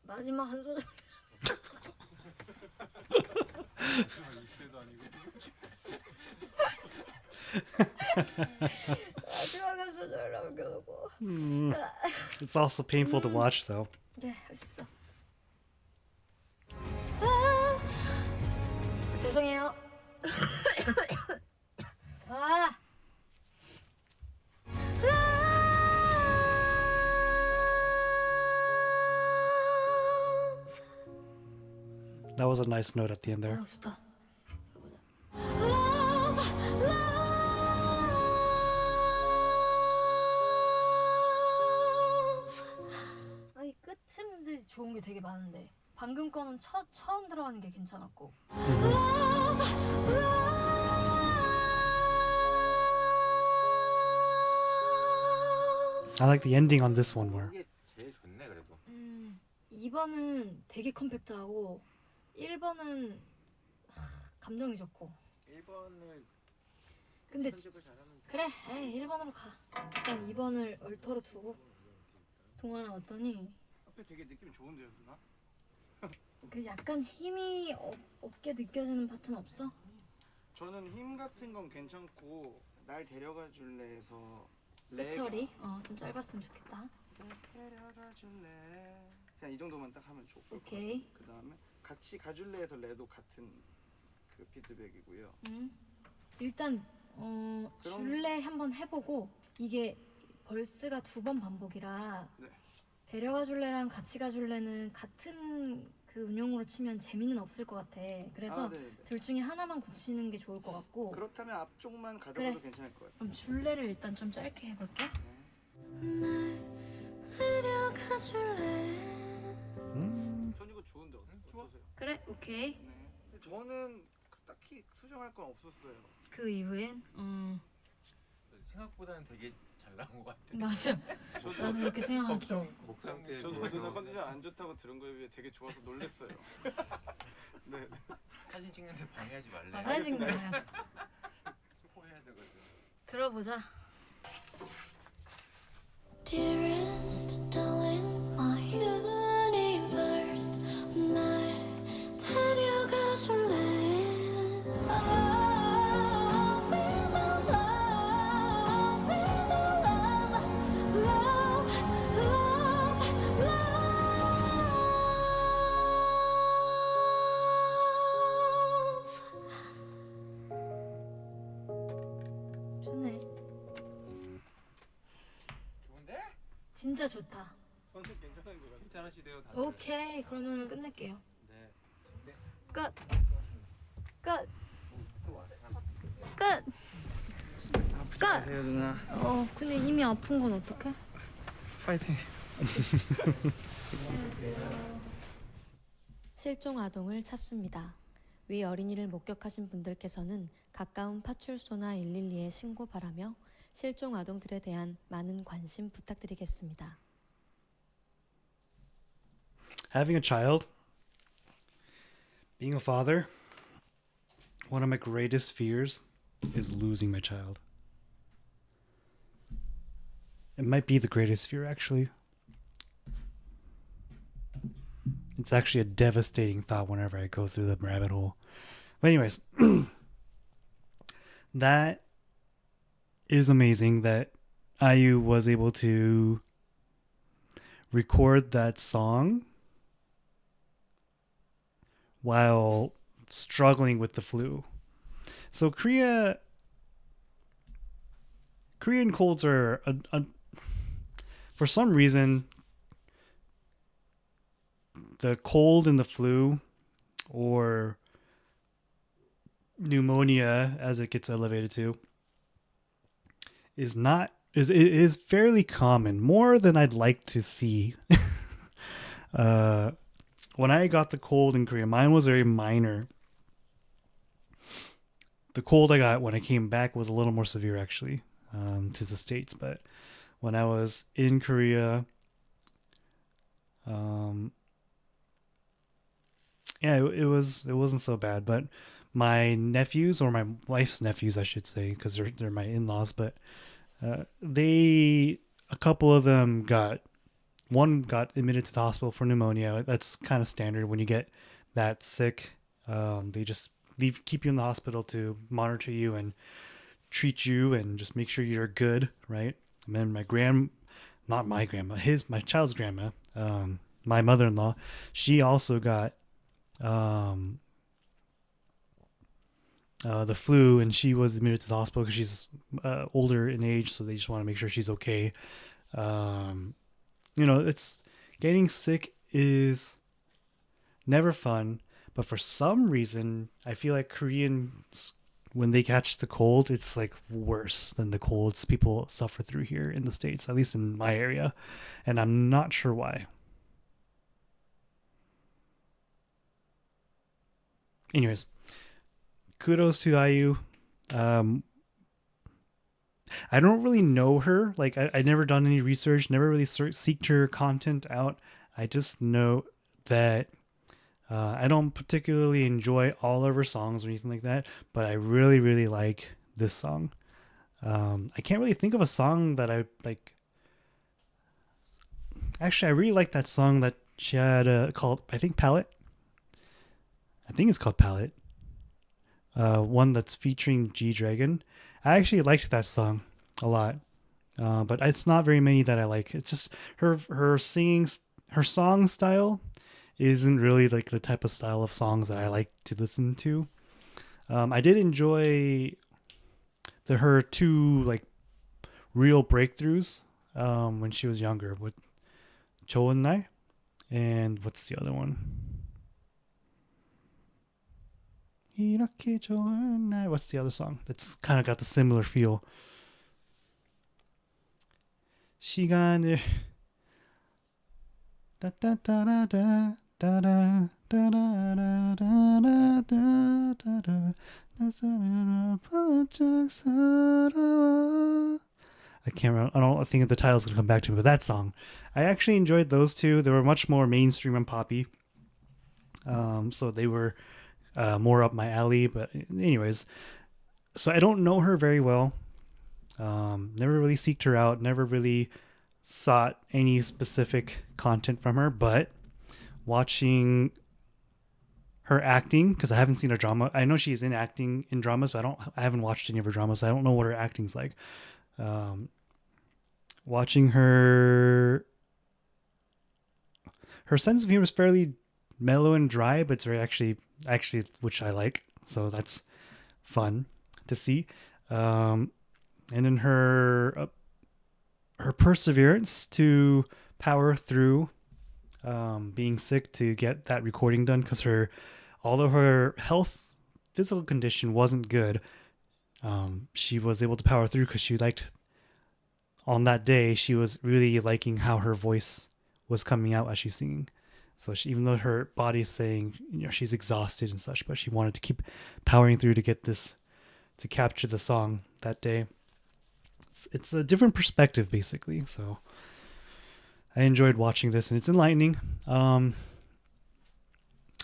마지막 한 소절. 이세도 아니고. 마지막 한 소절 남겨놓고. It's also painful to watch, though. 네, 할 수 있어. 죄송해요. 아. That was a nice note at the end there. 좋다. Love, love. 아이 끝음들이 좋은 게 되게 많은데, 방금 거는 처음 들어가는 게 괜찮았고. Love, love. I like the ending on this one more. 이게 제일 좋네 그래도. 2번은 되게 컴팩트하고 1번은 감정이 좋고. 1번을 근데 편집을 잘하면 돼. 그래, 에이 1번으로 가. 일단 2번을 얼터로 두고 동화나 왔더니 앞에 되게 느낌 좋은데요, 누나? 그 약간 힘이 없게 느껴지는 파트는 없어? 저는 힘 같은 건 괜찮고, 날 데려가 줄래에서 끝처리? 좀 짧았으면 좋겠다. 데려가 줄래. 그냥 이 정도만 딱 하면 좋고. 오케이. 그 다음에 같이 가줄래에서 레도 같은 그 피드백이고요. 일단 줄래 한번 해보고, 이게 벌스가 2번 반복이라 네. 데려가 줄래랑 같이 가줄래는 같은 그 운영으로 치면 재미는 없을 것 같아. 그래서 둘 중에 하나만 고치는 게 좋을 것 같고. 그렇다면 앞쪽만 가져가도 그래. 괜찮을 것 같아요. 그럼 줄래를 일단 좀 짧게 해볼게. 날 데려가 줄래. 전 이거 좋은데 어떠세요? 그래, 오케이. 네. 근데 저는 딱히 수정할 건 없었어요. 그 이후엔 생각보다는 되게 잘 나온 것 같아. 맞아. 나도 그렇게 생각하긴 해. 목 상태에 저도 비해서 누나 컨디션 안 좋다고 들은 거에 비해 되게 좋아서 놀랐어요. 네. 사진 찍는데 방해하지 말래. 사진 그냥 스포해야 되거든. 들어보자. Dearest darling, my universe. 날 데려가 줄래. Oh, with our love, with our love, love, love, love. 좋네. 좋은데? 진짜 좋다. 저는 괜찮은 것 같아요. 괜찮으시대요 다들. 오케이, 그러면 끝낼게요. 네. 끝. 끝. 끝. 끝. 안녕하세요 누나. 근데 이미 아픈 건 어떡해? 파이팅. 실종 아동을 찾습니다. 위 어린이를 목격하신 분들께서는 가까운 파출소나 112에 신고 바라며 실종 아동들에 대한 많은 관심 부탁드리겠습니다. Having a child, being a father, one of my greatest fears is losing my child. It might be the greatest fear, actually. It's actually a devastating thought whenever I go through the rabbit hole. But anyways, that is amazing that IU was able to record that song while struggling with the flu. So Korean colds are for some reason the cold and the flu, or pneumonia as it gets elevated to, is fairly common, more than I'd like to see. When I got the cold in Korea, mine was very minor. The cold I got when I came back was a little more severe, actually, to the States. But when I was in Korea, it wasn't so bad. But my nephews, or my wife's nephews, I should say, because they're my in-laws, but a couple of them one got admitted to the hospital for pneumonia. That's kind of standard when you get that sick. They just keep you in the hospital to monitor you and treat you and just make sure you're good, right? And then my child's grandma, my mother-in-law, she also got the flu, and she was admitted to the hospital because she's older in age, so they just want to make sure she's okay. It's getting sick is never fun, but for some reason, I feel like Koreans, when they catch the cold, it's like worse than the colds people suffer through here in the States, at least in my area, and I'm not sure why. Anyways, kudos to IU. I don't really know her. Like, I never done any research, never really seeked her content out. I just know that I don't particularly enjoy all of her songs or anything like that, but I really, really like this song. I can't really think of a song that I like. Actually, I really like that song that she had called, I think, Palette. I think it's called Palette. One that's featuring G Dragon. I actually liked that song a lot, but it's not very many that I like. It's just her singing, her song style isn't really like the type of style of songs that I like to listen to. I did enjoy her two like real breakthroughs when she was younger with Choon Nai, and what's the other one? 이렇게 좋은 날. What's the other song that's kind of got the similar feel? 시간을 따따따라다 따라 따라라라라라라라 나 사랑을 바짝 살아와. I can't remember. I don't think the title's gonna come back to me, but that song, I actually enjoyed those two. They were much more mainstream and poppy, so they were more up my alley. But anyways, so I don't know her very well. Never really seeked her out. Never really sought any specific content from her. But watching her acting, because I haven't seen her drama. I know she's in acting in dramas, but I haven't watched any of her dramas. So I don't know what her acting's like. Watching her sense of humor is fairly mellow and dry, but it's very actually, which I like. So that's fun to see. And in her perseverance to power through being sick to get that recording done, because although her physical condition wasn't good, she was able to power through because she liked, on that day, she was really liking how her voice was coming out as she's singing. So even though her body's saying, she's exhausted and such, but she wanted to keep powering through to get this, to capture the song that day. It's a different perspective, basically. So I enjoyed watching this, and it's enlightening. I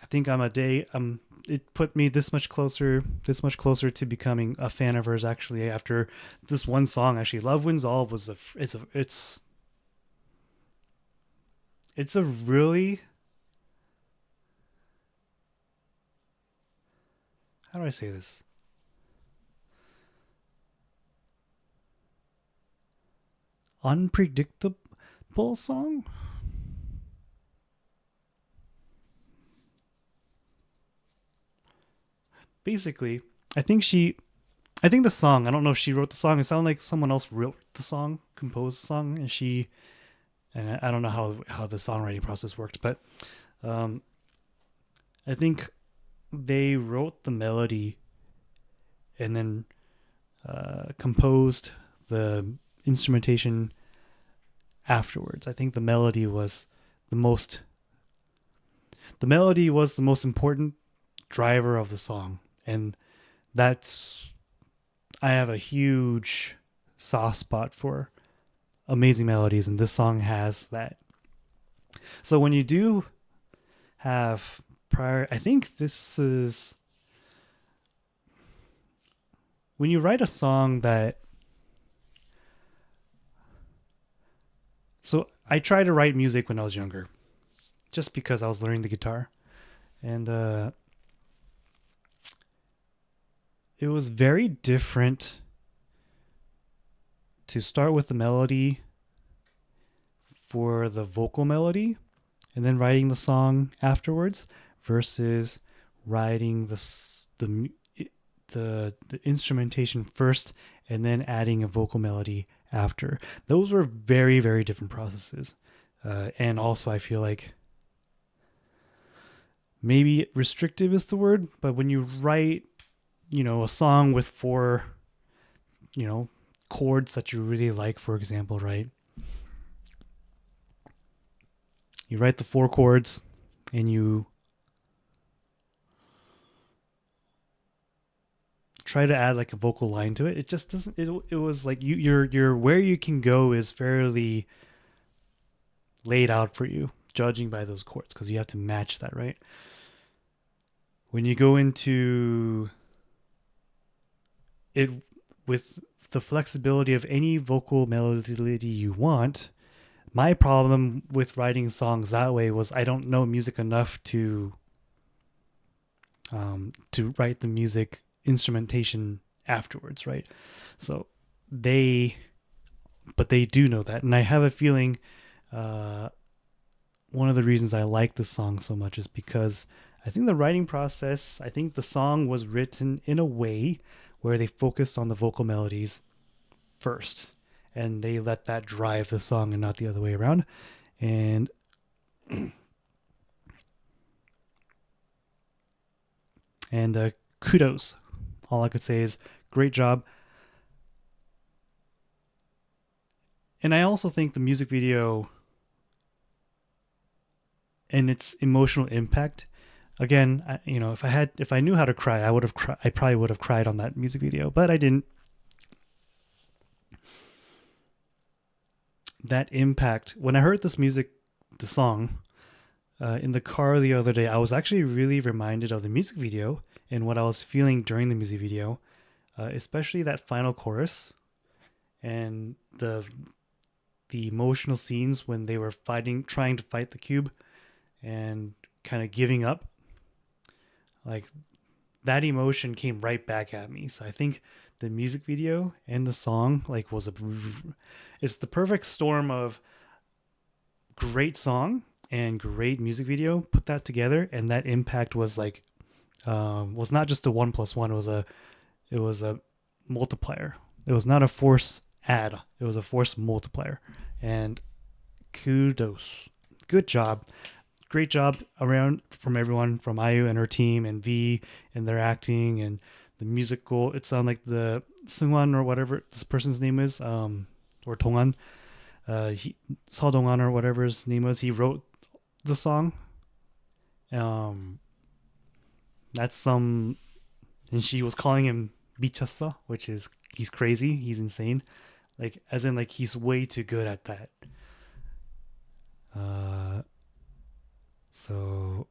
think it put me this much closer to becoming a fan of hers. Actually, after this one song, actually, "Love Wins All" was it's a really, how do I say this? Unpredictable song. Basically, I think the song, I don't know if she wrote the song. It sounded like someone else wrote the song, composed the song, and I don't know how the songwriting process worked, but I think they wrote the melody and then composed the instrumentation afterwards. I think the melody was the most important driver of the song, and I have a huge soft spot for amazing melodies, and this song has that. So when you do have I think this is when you write a song that, so I tried to write music when I was younger, just because I was learning the guitar, and it was very different to start with the melody for the vocal melody and then writing the song afterwards versus writing the instrumentation first and then adding a vocal melody after. Those were very, very different processes. And also I feel like maybe restrictive is the word, but when you write, a song with 4, chords that you really like, for example, right? You write the 4 chords and you try to add like a vocal line to it. It just doesn't, it was like your where you can go is fairly laid out for you, judging by those chords, because you have to match that, right? When you go into it with the flexibility of any vocal melody you want, my problem with writing songs that way was I don't know music enough to write the music instrumentation afterwards, right? So they do know that, and I have a feeling one of the reasons I like this song so much is because I think the writing process, I think the song was written in a way where they focused on the vocal melodies first, and they let that drive the song and not the other way around. And kudos. All I could say is great job. And I also think the music video and its emotional impact, again, if I knew how to cry, I probably would have cried on that music video, but I didn't. That impact, when I heard the song, in the car the other day, I was actually really reminded of the music video and what I was feeling during the music video, especially that final chorus and the emotional scenes when they were trying to fight the cube and kind of giving up. Like, that emotion came right back at me. So I think the music video and the song it's the perfect storm of great song and great music video. Put that together, and that impact was was not just a 1+1. It was a multiplier. It was not a force add. It was a force multiplier. And kudos, good job. Great job around from everyone, from IU and her team, and V and their acting and the musical. It sounded like the Seungwan or whatever this person's name is, or Dongan, Seo Dongan or whatever his name was. He wrote the song Um, that's some, and she was calling him 미쳤어, which is he's crazy, he's insane, like as in like he's way too good at that. So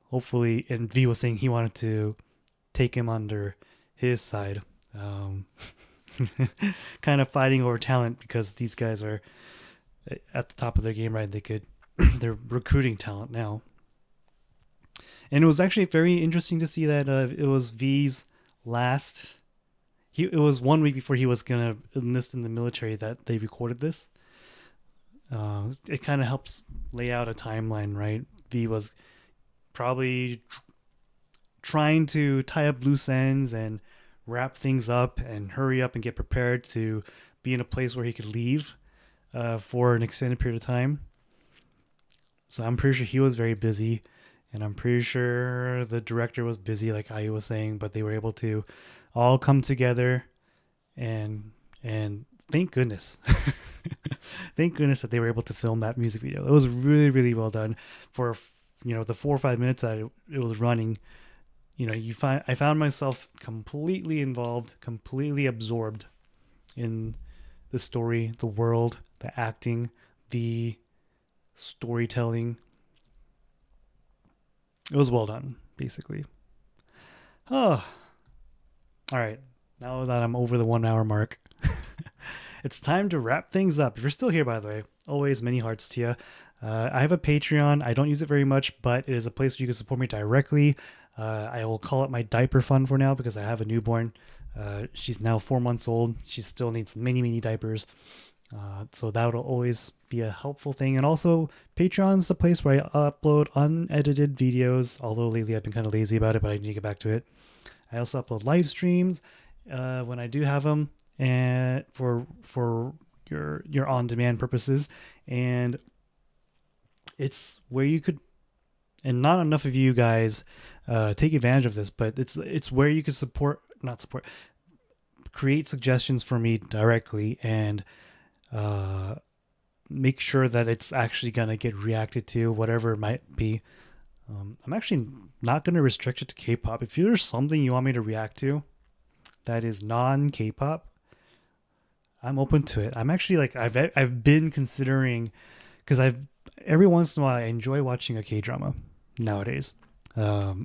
hopefully, and V was saying he wanted to take him under his side. Kind of fighting over talent because these guys are at the top of their game, right? They're recruiting talent now. And it was actually very interesting to see that it was V's last. It was 1 week before he was gonna enlist in the military that they recorded this. It kind of helps lay out a timeline, right? V was probably trying to tie up loose ends and wrap things up and hurry up and get prepared to be in a place where he could leave for an extended period of time. So I'm pretty sure he was very busy, and I'm pretty sure the director was busy, like I was saying, but they were able to all come together, and thank goodness. Thank goodness that they were able to film that music video. It was really, really well done for, the 4 or 5 minutes that it was running. I found myself completely involved, completely absorbed in the story, the world, the acting, the storytelling. It was well done, basically. Oh, all right. Now that I'm over the 1 hour mark, it's time to wrap things up. If you're still here, by the way, always many hearts to you. I have a Patreon. I don't use it very much, but it is a place where you can support me directly. I will call it my diaper fund for now because I have a newborn. She's now 4 months old. She still needs many, many diapers. So that will always be a helpful thing. And also, Patreon's a place where I upload unedited videos, although lately I've been kind of lazy about it, but I need to get back to it. I also upload live streams when I do have them, and for your on-demand purposes. And it's where you could, and not enough of you guys take advantage of this, but it's where you could create suggestions for me directly and make sure that it's actually going to get reacted to, whatever it might be. I'm actually not going to restrict it to K-pop. If there's something you want me to react to that is non-K-pop, I'm open to it. I'm actually like, I've been considering, because every once in a while I enjoy watching a K-drama nowadays. I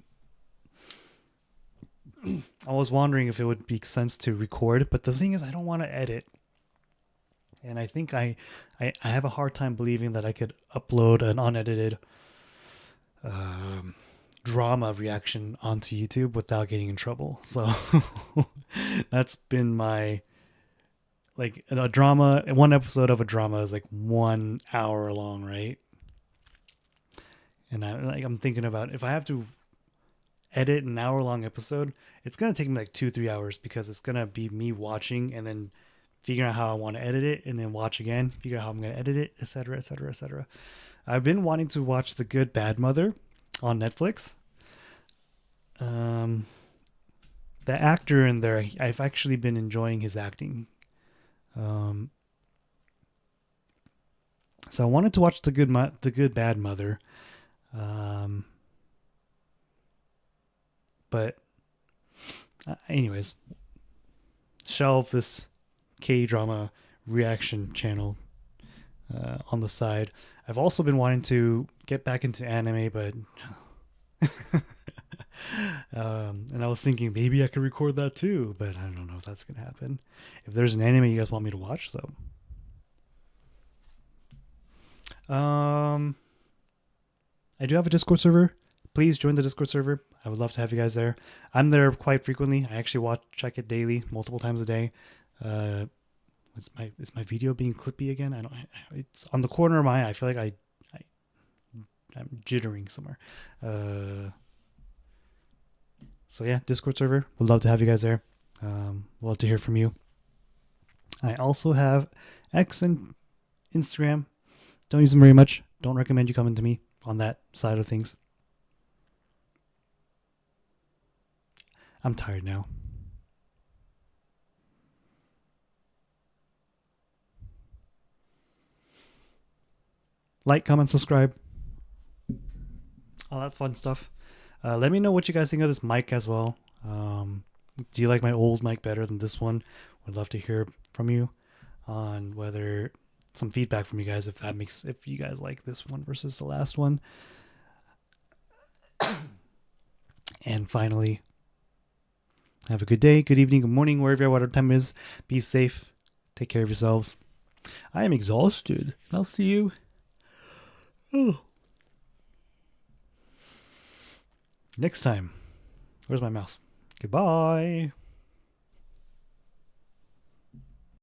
was wondering if it would make sense to record, but the thing is I don't want to edit. And I think I have a hard time believing that I could upload an unedited drama reaction onto YouTube without getting in trouble. So that's been my, like, a drama, one episode of a drama is like 1 hour long, right? And I'm thinking about, if I have to edit an hour-long episode, it's going to take me like 2-3 hours, because it's going to be me watching and then figuring out how I want to edit it, and then watch again, figure out how I'm going to edit it, etc., etc., etc. I've been wanting to watch The Good Bad Mother on Netflix. The actor in there, I've actually been enjoying his acting. So I wanted to watch The Good Bad Mother. But anyways, shelve this K-drama reaction channel on the side. I've also been wanting to get back into anime, but and I was thinking maybe I could record that too, but I don't know if that's gonna happen. If there's an anime you guys want me to watch, though. I do have a Discord server. Please join the Discord server. I would love to have you guys there. I'm there quite frequently. I actually check it daily, multiple times a day. Is my video being clippy again? I don't. It's on the corner of my eye. I feel like I'm jittering somewhere. So yeah, Discord server. Would love to have you guys there. Love to hear from you. I also have X and Instagram. Don't use them very much. Don't recommend you coming to me on that side of things. I'm tired now. Like, comment, subscribe. all that fun stuff. Let me know what you guys think of this mic as well. Do you like my old mic better than this one? Would love to hear from you on whether some feedback from you guys if you guys like this one versus the last one. And finally, have a good day, good evening, good morning, wherever your water time is. Be safe. Take care of yourselves. I am exhausted. I'll see you. Next time. Where's my mouse? Goodbye.